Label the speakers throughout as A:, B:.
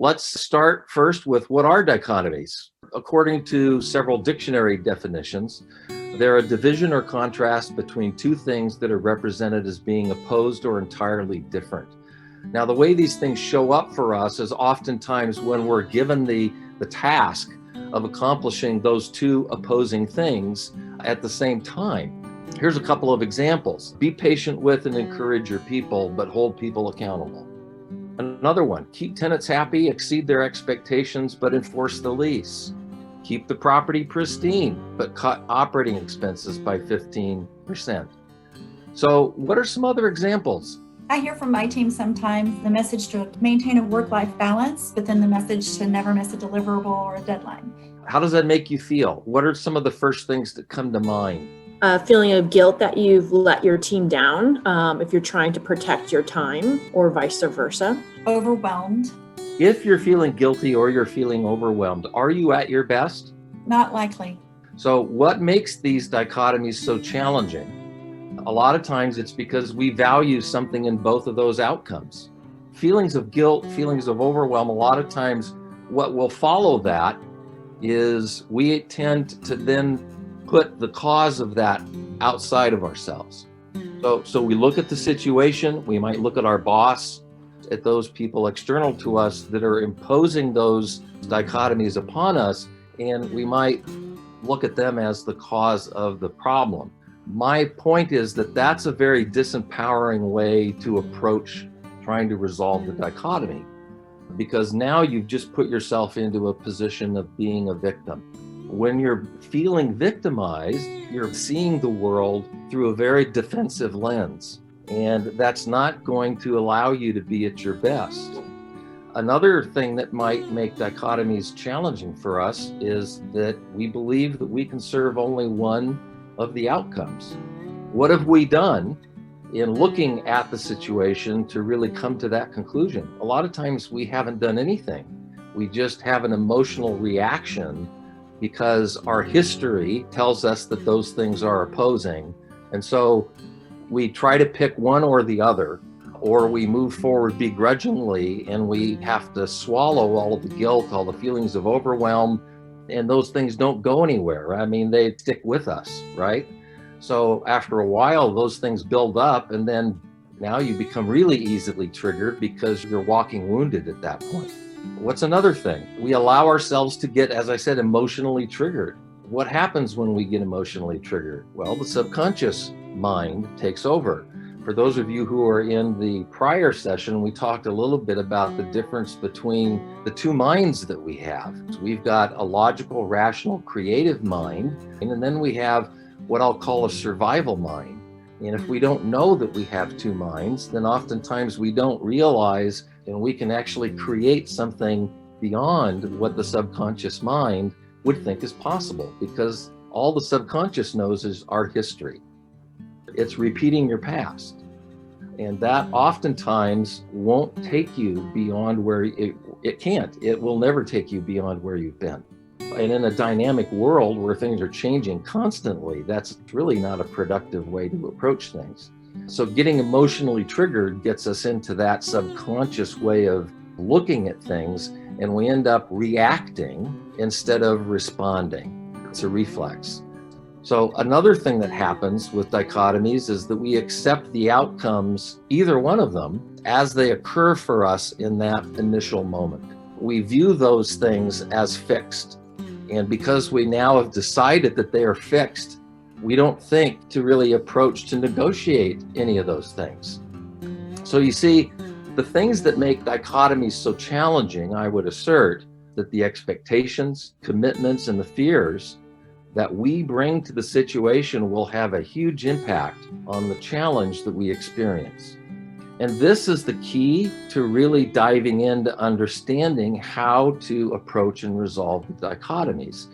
A: Let's start first with what are dichotomies. According to several dictionary definitions, they're a division or contrast between two things that are represented as being opposed or entirely different. Now, the way these things show up for us is oftentimes when we're given the task of accomplishing those two opposing things at the same time. Here's a couple of examples. Be patient with and encourage your people, but hold people accountable. Another one, keep tenants happy, exceed their expectations, but enforce the lease. Keep the property pristine, but cut operating expenses by 15%. So what are some other examples?
B: I hear from my team sometimes the message to maintain a work-life balance, but then the message to never miss a deliverable or a deadline.
A: How does that make you feel? What are some of the first things that come to mind?
C: Feeling of guilt that you've let your team down if you're trying to protect your time or vice versa.
B: Overwhelmed.
A: If you're feeling guilty or you're feeling overwhelmed, are you at your best?
B: Not likely.
A: So what makes these dichotomies so challenging? A lot of times it's because we value something in both of those outcomes. Feelings of guilt, feelings of overwhelm, a lot of times what will follow that is we tend to then put the cause of that outside of ourselves. So we look at the situation, we might look at our boss, at those people external to us that are imposing those dichotomies upon us, and we might look at them as the cause of the problem. My point is that that's a very disempowering way to approach trying to resolve the dichotomy, because now you've just put yourself into a position of being a victim. When you're feeling victimized, you're seeing the world through a very defensive lens, and that's not going to allow you to be at your best. Another thing that might make dichotomies challenging for us is that we believe that we can serve only one of the outcomes. What have we done in looking at the situation to really come to that conclusion? A lot of times we haven't done anything. We just have an emotional reaction because our history tells us that those things are opposing. And so we try to pick one or the other, or we move forward begrudgingly and we have to swallow all of the guilt, all the feelings of overwhelm, and those things don't go anywhere. I mean, they stick with us, right? So after a while, those things build up, and then now you become really easily triggered because you're walking wounded at that point. What's another thing? We allow ourselves to get, as I said, emotionally triggered. What happens when we get emotionally triggered? Well, the subconscious mind takes over. For those of you who are in the prior session, we talked a little bit about the difference between the two minds that we have. So we've got a logical, rational, creative mind, and then we have what I'll call a survival mind. And if we don't know that we have two minds, then oftentimes we don't realize, and we can actually create something beyond what the subconscious mind would think is possible, because all the subconscious knows is our history. It's repeating your past. And that oftentimes won't take you beyond where it can't. It will never take you beyond where you've been. And in a dynamic world where things are changing constantly, that's really not a productive way to approach things. So getting emotionally triggered gets us into that subconscious way of looking at things, and we end up reacting instead of responding. It's a reflex. So another thing that happens with dichotomies is that we accept the outcomes, either one of them, as they occur for us in that initial moment. We view those things as fixed. And because we now have decided that they are fixed, we don't think to really approach to negotiate any of those things. So you see, the things that make dichotomies so challenging, I would assert, that the expectations, commitments, and the fears that we bring to the situation will have a huge impact on the challenge that we experience. And this is the key to really diving into understanding how to approach and resolve the dichotomies.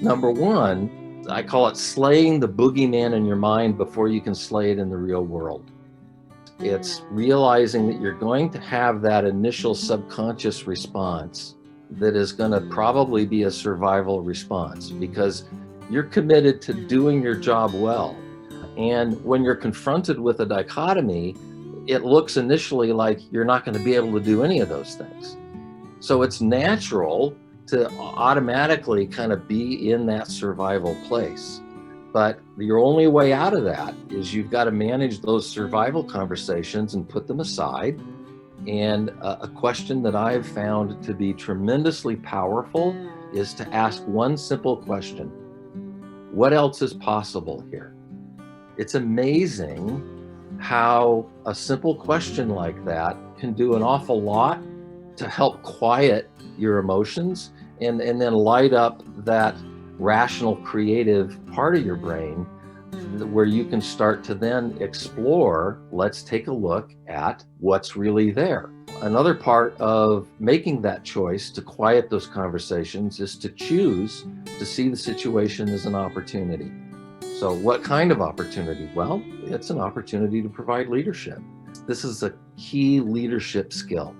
A: Number one, I call it slaying the boogeyman in your mind before you can slay it in the real world. It's realizing that you're going to have that initial subconscious response that is going to probably be a survival response, because you're committed to doing your job well. And when you're confronted with a dichotomy, it looks initially like you're not going to be able to do any of those things. So it's natural to automatically kind of be in that survival place. But your only way out of that is you've got to manage those survival conversations and put them aside. And a question that I've found to be tremendously powerful is to ask one simple question: what else is possible here? It's amazing how a simple question like that can do an awful lot to help quiet your emotions and then light up that rational, creative part of your brain where you can start to then explore, let's take a look at what's really there. Another part of making that choice to quiet those conversations is to choose to see the situation as an opportunity. So what kind of opportunity? Well, it's an opportunity to provide leadership. This is a key leadership skill.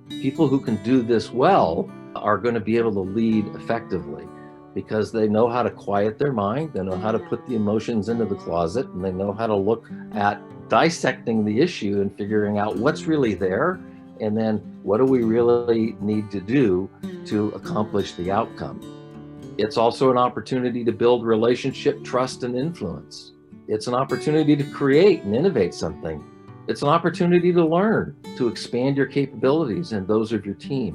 A: People who can do this well are going to be able to lead effectively because they know how to quiet their mind, they know how to put the emotions into the closet, and they know how to look at dissecting the issue and figuring out what's really there, and then what do we really need to do to accomplish the outcome. It's also an opportunity to build relationship, trust, and influence. It's an opportunity to create and innovate something. It's an opportunity to learn, to expand your capabilities and those of your team.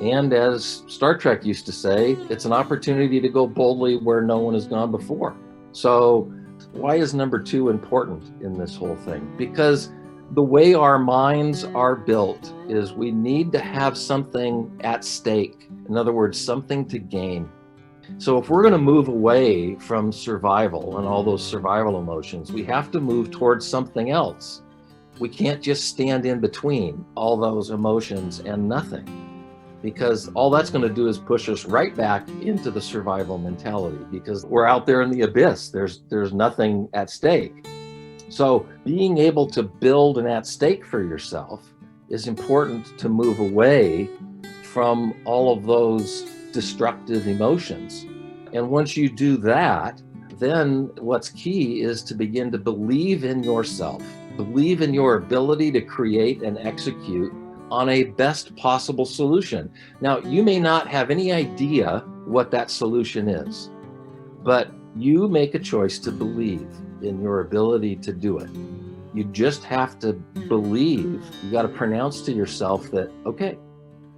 A: And as Star Trek used to say, it's an opportunity to go boldly where no one has gone before. So why is number 2 important in this whole thing? Because the way our minds are built is we need to have something at stake. In other words, something to gain. So if we're going to move away from survival and all those survival emotions, we have to move towards something else. We can't just stand in between all those emotions and nothing, because all that's going to do is push us right back into the survival mentality, because we're out there in the abyss. There's nothing at stake. So being able to build an at stake for yourself is important to move away from all of those destructive emotions. And once you do that, then what's key is to begin to believe in yourself, believe in your ability to create and execute on a best possible solution. Now, you may not have any idea what that solution is, but you make a choice to believe in your ability to do it. You just have to believe. You got to pronounce to yourself that, okay,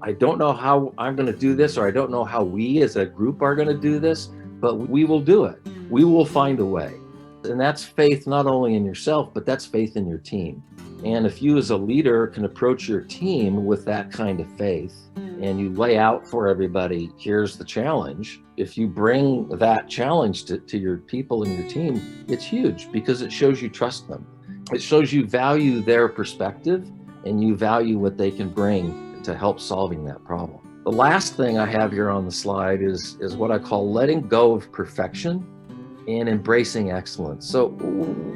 A: I don't know how I'm going to do this, or I don't know how we as a group are going to do this, but we will do it. We will find a way. And that's faith not only in yourself, but that's faith in your team. And if you as a leader can approach your team with that kind of faith, and you lay out for everybody, here's the challenge. If you bring that challenge to your people and your team, it's huge because it shows you trust them. It shows you value their perspective and you value what they can bring to help solving that problem. The last thing I have here on the slide is what I call letting go of perfection and embracing excellence. So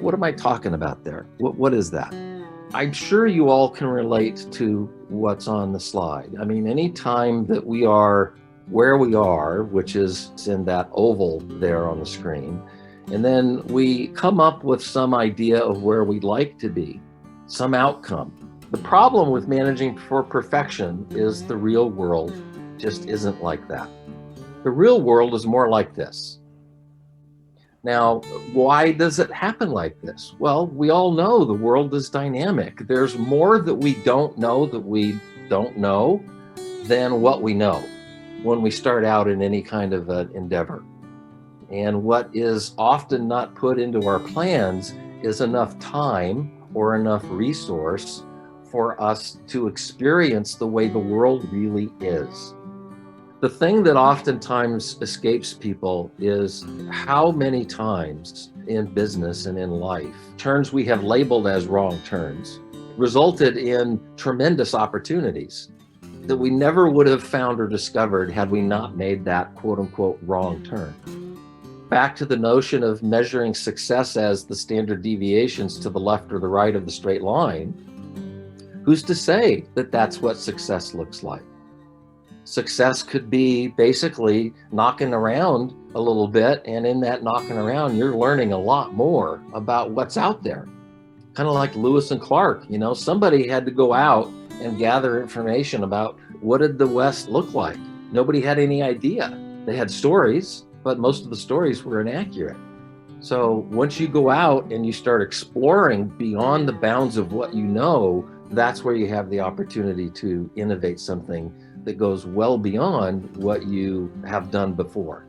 A: what am I talking about there? What is that? I'm sure you all can relate to what's on the slide. I mean, any time that we are where we are, which is in that oval there on the screen, and then we come up with some idea of where we'd like to be, some outcome. The problem with managing for perfection is the real world just isn't like that. The real world is more like this. Now, why does it happen like this? Well, we all know the world is dynamic. There's more that we don't know than what we know when we start out in any kind of an endeavor. And what is often not put into our plans is enough time or enough resource for us to experience the way the world really is. The thing that oftentimes escapes people is how many times in business and in life, turns we have labeled as wrong turns resulted in tremendous opportunities that we never would have found or discovered had we not made that quote unquote wrong turn. Back to the notion of measuring success as the standard deviations to the left or the right of the straight line, who's to say that that's what success looks like? Success could be basically knocking around a little bit, and in that knocking around, you're learning a lot more about what's out there. Kind of like Lewis and Clark, somebody had to go out and gather information about what did the West look like. Nobody had any idea. They had stories, but most of the stories were inaccurate. So once you go out and you start exploring beyond the bounds of what you know, that's where you have the opportunity to innovate something that goes well beyond what you have done before.